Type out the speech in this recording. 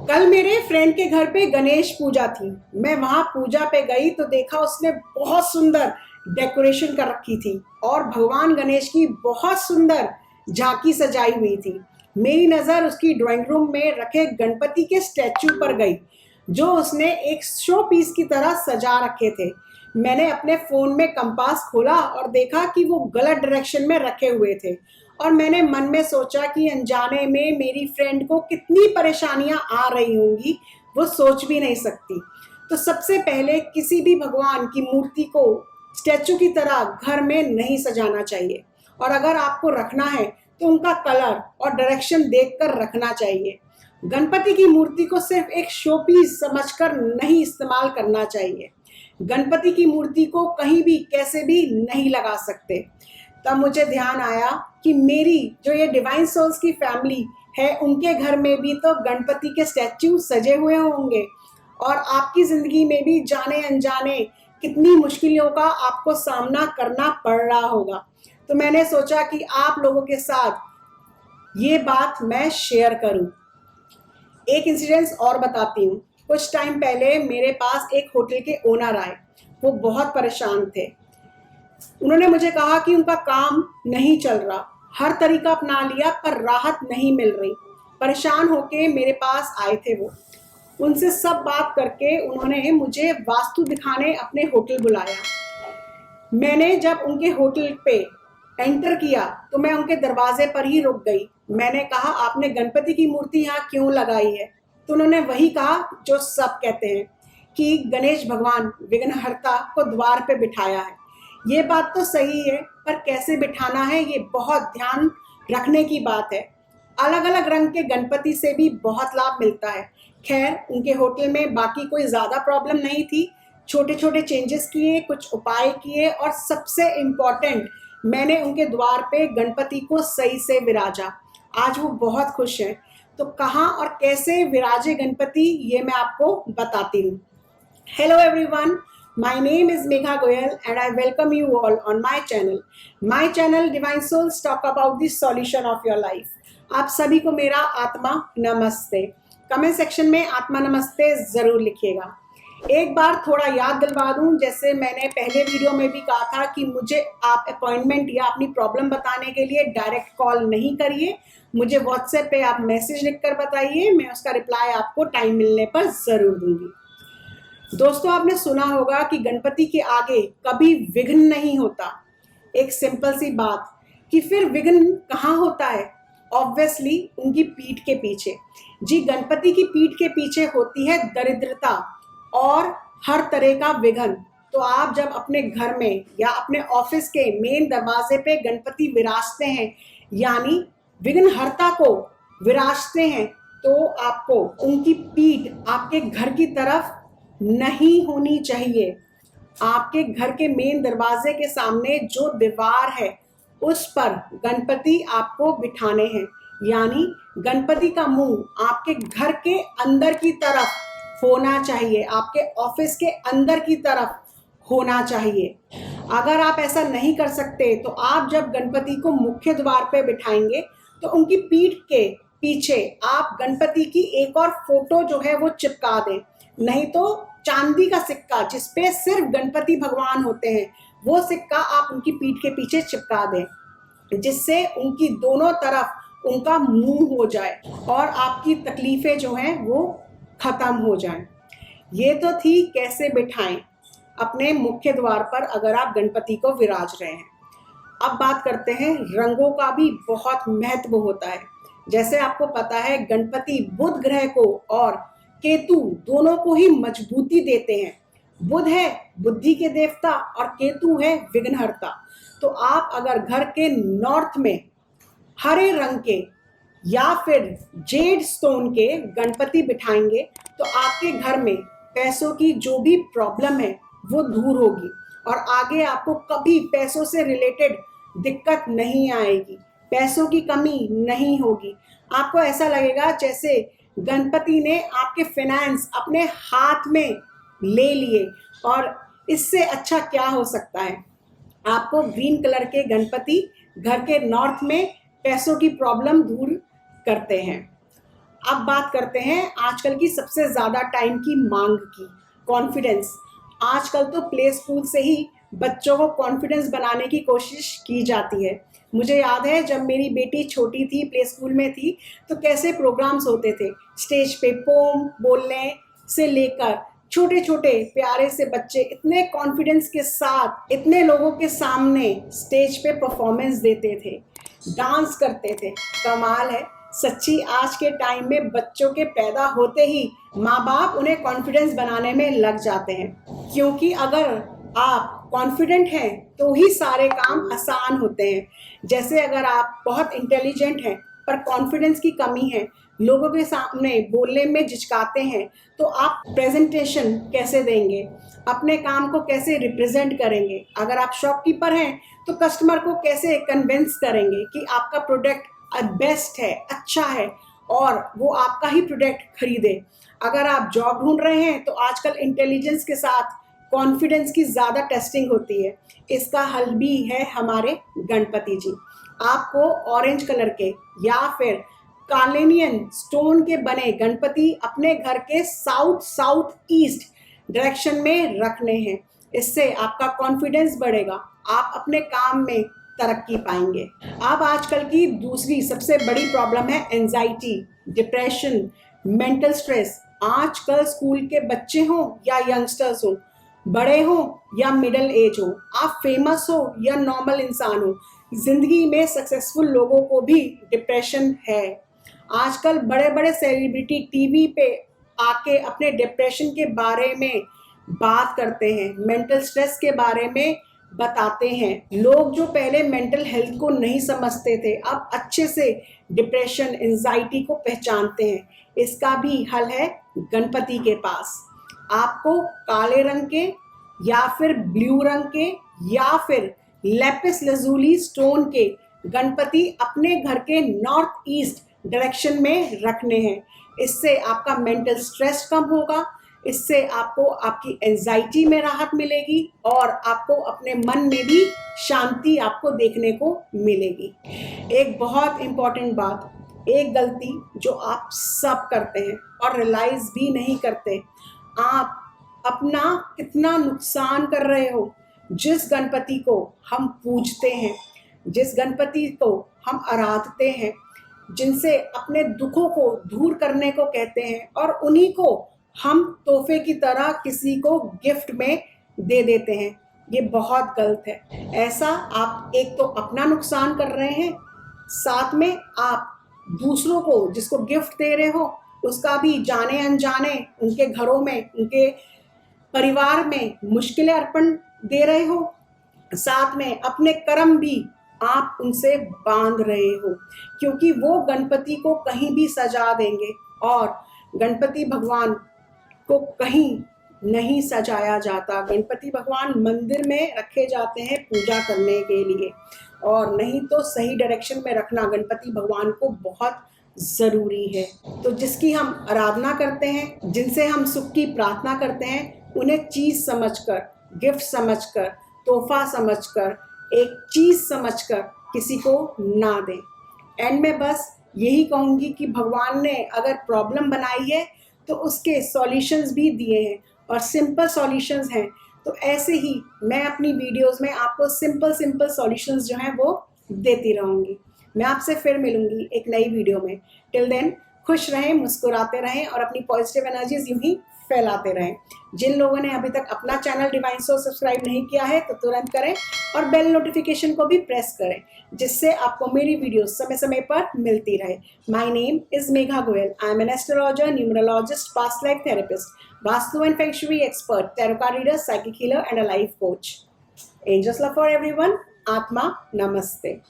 कल मेरे फ्रेंड के घर पे गणेश पूजा थी। मैं वहां पूजा पे गई तो देखा उसने बहुत सुंदर डेकोरेशन कर रखी थी और भगवान गणेश की बहुत सुंदर झांकी सजाई हुई थी। मेरी नज़र उसकी ड्राइंग रूम में रखे गणपति के स्टैचू पर गई, जो उसने एक शो पीस की तरह सजा रखे थे। मैंने अपने फ़ोन में कंपास खोला और देखा कि वो गलत डायरेक्शन में रखे हुए थे, और मैंने मन में सोचा कि अनजाने में मेरी फ्रेंड को कितनी परेशानियां आ रही होंगी, वो सोच भी नहीं सकती। तो सबसे पहले किसी भी भगवान की मूर्ति को स्टैचू की तरह घर में नहीं सजाना चाहिए, और अगर आपको रखना है तो उनका कलर और डायरेक्शन देखकर रखना चाहिए। गणपति की मूर्ति को सिर्फ एक शो पीस समझकर नहीं इस्तेमाल करना चाहिए। गणपति की मूर्ति को कहीं भी कैसे भी नहीं लगा सकते। तब मुझे ध्यान आया कि मेरी जो ये डिवाइन सोल्स की फैमिली है, उनके घर में भी तो गणपति के स्टैचू सजे हुए होंगे, और आपकी ज़िंदगी में भी जाने अनजाने कितनी मुश्किलों का आपको सामना करना पड़ रहा होगा। तो मैंने सोचा कि आप लोगों के साथ ये बात मैं शेयर करूं। एक इंसिडेंस और बताती हूँ। कुछ टाइम पहले मेरे पास एक होटल के ओनर आए। वो बहुत परेशान थे। उन्होंने मुझे कहा कि उनका काम नहीं चल रहा, हर तरीका अपना लिया पर राहत नहीं मिल रही। परेशान होके मेरे पास आए थे वो। उनसे सब बात करके उन्होंने मुझे वास्तु दिखाने अपने होटल बुलाया। मैंने जब उनके होटल पे एंटर किया तो मैं उनके दरवाजे पर ही रुक गई। मैंने कहा, आपने गणपति की मूर्ति यहाँ क्यों लगाई है? तो उन्होंने वही कहा जो सब कहते हैं कि गणेश भगवान विघ्नहर्ता को द्वार पे बिठाया है। ये बात तो सही है, पर कैसे बिठाना है ये बहुत ध्यान रखने की बात है। अलग अलग रंग के गणपति से भी बहुत लाभ मिलता है। खैर, उनके होटल में बाकी कोई ज़्यादा प्रॉब्लम नहीं थी। छोटे छोटे चेंजेस किए, कुछ उपाय किए, और सबसे इम्पॉर्टेंट, मैंने उनके द्वार पे गणपति को सही से विराजा। आज वो बहुत खुश हैं। तो कहाँ और कैसे विराजे गणपति, ये मैं आपको बताती हूँ। Hello everyone, my name is Megha Goyal and I welcome you all on my channel. My channel Divine Souls talk about the solution of your life. आप सभी को मेरा आत्मा नमस्ते। कमेंट सेक्शन में आत्मा नमस्ते ज़रूर लिखिएगा। एक बार थोड़ा याद दिलवा दूं, जैसे मैंने पहले वीडियो में भी कहा था कि मुझे आप अपॉइंटमेंट या अपनी प्रॉब्लम बताने के लिए डायरेक्ट कॉल नहीं करिए, मुझे व्हाट्सएप पे आप मैसेज लिखकर बताइए, मैं उसका रिप्लाई आपको टाइम मिलने पर ज़रूर दूंगी। दोस्तों, आपने सुना होगा कि गणपति के आगे कभी विघ्न नहीं होता। एक सिंपल सी बात कि फिर विघ्न कहाँ होता है? ऑब्वियसली उनकी पीठ के पीछे। जी, गणपति की पीठ के पीछे होती है दरिद्रता और हर तरह का विघ्न। तो आप जब अपने घर में या अपने ऑफिस के मेन दरवाजे पे गणपति विराजते हैं, यानी विघ्नहर्ता को विराजते हैं, तो आपको उनकी पीठ आपके घर की तरफ नहीं होनी चाहिए। आपके घर के मेन दरवाजे के सामने जो दीवार है, उस पर गणपति आपको बिठाने हैं, यानी गणपति का मुंह आपके घर के अंदर की तरफ होना चाहिए, आपके ऑफिस के अंदर की तरफ होना चाहिए। अगर आप ऐसा नहीं कर सकते तो आप जब गणपति को मुख्य द्वार पे बिठाएंगे तो उनकी पीठ के पीछे आप गणपति की एक और फोटो जो है वो चिपका दें, नहीं तो चांदी का सिक्का जिसपे सिर्फ गणपति भगवान होते हैं, वो सिक्का आप उनकी पीठ के पीछे चिपका दें, जिससे उनकी दोनों तरफ उनका मुंह हो जाए और आपकी तकलीफें जो हैं वो खत्म हो जाएं। ये तो थी कैसे बिठाएं अपने मुख्य द्वार पर अगर आप गणपति को विराज रहे हैं। अब बात करते हैं, रंगों का भी बहुत महत्व होता है। जैसे आपको पता है, गणपति बुध ग्रह को और केतु दोनों को ही मजबूती देते हैं। बुध है बुद्धि के देवता और केतु है विघ्नहर्ता। तो आप अगर घर के नॉर्थ में हरे रंग के या फिर जेड स्टोन के गणपति बिठाएंगे तो आपके घर में पैसों की जो भी प्रॉब्लम है वो दूर होगी, और आगे आपको कभी पैसों से रिलेटेड दिक्कत नहीं आएगी, पैसों की कमी नहीं होगी। आपको ऐसा लगेगा जैसे गणपति ने आपके फाइनेंस अपने हाथ में ले लिए, और इससे अच्छा क्या हो सकता है। आपको ग्रीन कलर के गणपति घर के नॉर्थ में पैसों की प्रॉब्लम दूर करते हैं। अब बात करते हैं आजकल की सबसे ज़्यादा टाइम की मांग की, कॉन्फिडेंस। आजकल तो प्ले स्कूल से ही बच्चों को कॉन्फिडेंस बनाने की कोशिश की जाती है। मुझे याद है जब मेरी बेटी छोटी थी, प्ले स्कूल में थी, तो कैसे प्रोग्राम्स होते थे। स्टेज पे पोम बोलने से लेकर छोटे छोटे प्यारे से बच्चे इतने कॉन्फिडेंस के साथ इतने लोगों के सामने स्टेज पे परफॉर्मेंस देते थे, डांस करते थे। कमाल है सच्ची। आज के टाइम में बच्चों के पैदा होते ही माँ बाप उन्हें कॉन्फिडेंस बनाने में लग जाते हैं, क्योंकि अगर आप कॉन्फिडेंट हैं तो ही सारे काम आसान होते हैं। जैसे अगर आप बहुत इंटेलिजेंट हैं पर कॉन्फिडेंस की कमी है, लोगों के सामने बोलने में झिझकाते हैं, तो आप प्रेजेंटेशन कैसे देंगे, अपने काम को कैसे रिप्रेजेंट करेंगे। अगर आप शॉपकीपर हैं तो कस्टमर को कैसे कन्विंस करेंगे कि आपका प्रोडक्ट बेस्ट है, अच्छा है और वो आपका ही प्रोडक्ट खरीदे। अगर आप जॉब ढूंढ रहे हैं तो आजकल इंटेलिजेंस के साथ कॉन्फिडेंस की ज़्यादा टेस्टिंग होती है। इसका हल भी है हमारे गणपति जी। आपको ऑरेंज कलर के या फिर कार्लेनियन स्टोन के बने गणपति अपने घर के साउथ ईस्ट डायरेक्शन में रखने हैं। इससे आपका कॉन्फिडेंस बढ़ेगा, आप अपने काम में तरक्की पाएंगे। अब आजकल की दूसरी सबसे बड़ी प्रॉब्लम है एंजाइटी, डिप्रेशन, मेंटल स्ट्रेस। आजकल स्कूल के बच्चे हों या यंगस्टर्स हों, बड़े हों या मिडिल एज हो, आप फेमस हो या नॉर्मल इंसान हो, जिंदगी में सक्सेसफुल लोगों को भी डिप्रेशन है। आजकल बड़े बड़े सेलिब्रिटी टीवी पे आके अपने डिप्रेशन के बारे में बात करते हैं, मेंटल स्ट्रेस के बारे में बताते हैं। लोग जो पहले मेंटल हेल्थ को नहीं समझते थे, अब अच्छे से डिप्रेशन, एंजाइटी को पहचानते हैं। इसका भी हल है गणपति के पास। आपको काले रंग के या फिर ब्लू रंग के या फिर लेपिस लजूली स्टोन के गणपति अपने घर के नॉर्थ ईस्ट डायरेक्शन में रखने हैं। इससे आपका मेंटल स्ट्रेस कम होगा, इससे आपको आपकी एंजाइटी में राहत मिलेगी और आपको अपने मन में भी शांति आपको देखने को मिलेगी। एक बहुत इम्पॉर्टेंट बात, एक गलती जो आप सब करते हैं और रियलाइज भी नहीं करते, आप अपना कितना नुकसान कर रहे हो। जिस गणपति को हम पूजते हैं, जिस गणपति को हम आराधते हैं, जिनसे अपने दुखों को दूर करने को कहते हैं, और उन्हीं को हम तोहफे की तरह किसी को गिफ्ट में दे देते हैं, ये बहुत गलत है। ऐसा आप एक तो अपना नुकसान कर रहे हैं, साथ में आप दूसरों को जिसको गिफ्ट दे रहे हो उसका भी जाने अनजाने उनके घरों में, उनके परिवार में मुश्किलें अर्पण दे रहे हो। साथ में अपने कर्म भी आप उनसे बांध रहे हो, क्योंकि वो गणपति को कहीं भी सजा देंगे और गणपति भगवान को कहीं नहीं सजाया जाता। गणपति भगवान मंदिर में रखे जाते हैं पूजा करने के लिए, और नहीं तो सही डायरेक्शन में रखना गणपति भगवान को बहुत ज़रूरी है। तो जिसकी हम आराधना करते हैं, जिनसे हम सुख की प्रार्थना करते हैं, उन्हें चीज़ समझकर, गिफ्ट समझकर, तोहफा समझकर, एक चीज़ समझकर किसी को ना दें। एंड में बस यही कहूँगी कि भगवान ने अगर प्रॉब्लम बनाई है तो उसके सॉल्यूशंस भी दिए हैं, और सिंपल सॉल्यूशंस हैं। तो ऐसे ही मैं अपनी वीडियोस में आपको सिंपल सॉल्यूशंस जो हैं वो देती रहूँगी। मैं आपसे फिर मिलूँगी एक नई वीडियो में। टिल देन खुश रहें, मुस्कुराते रहें और अपनी पॉजिटिव एनर्जीज यूं ही फैलाते रहें। जिन लोगों ने अभी तक अपना चैनल डिवाइन सोल सब्सक्राइब नहीं किया है तो तुरंत करें, और बेल नोटिफिकेशन को भी प्रेस करें, जिससे आपको मेरी वीडियो समय समय पर मिलती रहे। My name is Megha Goyal. I am an astrologer, numerologist, past life therapist, vastu and feng shui expert, tarot card reader, psychic healer and a life coach. Angels love for everyone. Atma नमस्ते।